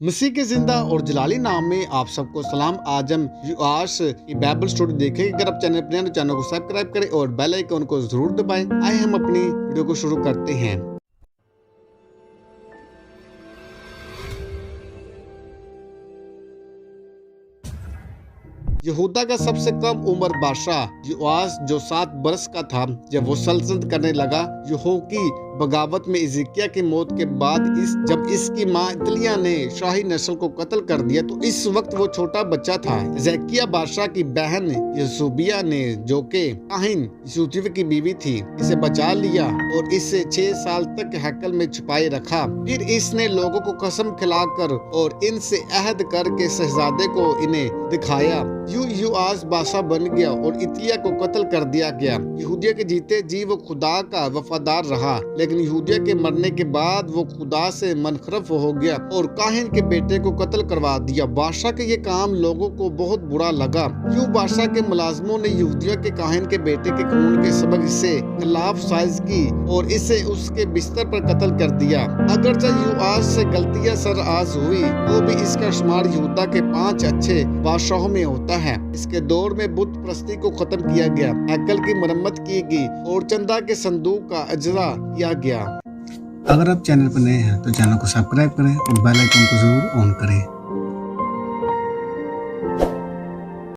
मसीह के जिंदा और जलाली नाम में आप सबको सलाम। आज हम यूआस की बाइबल स्टोरी देखेंगे। अगर आप चैनल पर नए हैं तो चैनल को सब्सक्राइब करें और बेल आइकन को जरूर दबाएं। आइए हम अपनी वीडियो को शुरू करते हैं। यहूदा का सबसे कम उम्र बादशाह यूआस जो 7 बरस का था जब वो सल्तनत करने लगा। यहू की बगावत में हिजकिय्याह की मौत के बाद जब इसकी मां इतलिया ने शाही नस्ल को कत्ल कर दिया तो इस वक्त वो छोटा बच्चा था। हिजकिय्याह बादशाह की बहन यसूबिया ने, जो के काहिन यूसुफ की बीवी थी, इसे बचा लिया और इसे 6 साल तक हैकल में छुपाए रखा। फिर इसने लोगों को कसम खिलाकर और इनसे अहद करके शहजादे को इन्हें दिखाया। यूआस बादशाह बन गया और इतलिया को कत्ल कर दिया गया। यहूदिया के जीते जी वो खुदा का वफादार रहा, लेकिन यहूदिया के मरने के बाद वो खुदा से मनखरफ हो गया और काहिन के बेटे को कत्ल करवा दिया। बादशाह के ये काम लोगों को बहुत बुरा लगा। यूं बादशाह के मुलाजमों ने यहूदिया के काहिन के बेटे के खून के सबक इसे खिलाफ साजिश की और इसे उसके बिस्तर पर कत्ल कर दिया। अगरचे यूआस से गलतियां सरआज हुई वो भी इसका शुमार यहूदा के 5 अच्छे बादशाहों में होता है। इसके दौर में बुत प्रस्ती को खत्म किया गया, हैकल की मरम्मत की गई और चंदा के संदूक का अजरा किया गया। अगर आप चैनल पर नए हैं तो चैनल को सब्सक्राइब करें और बेल आइकन को जरूर ऑन करें।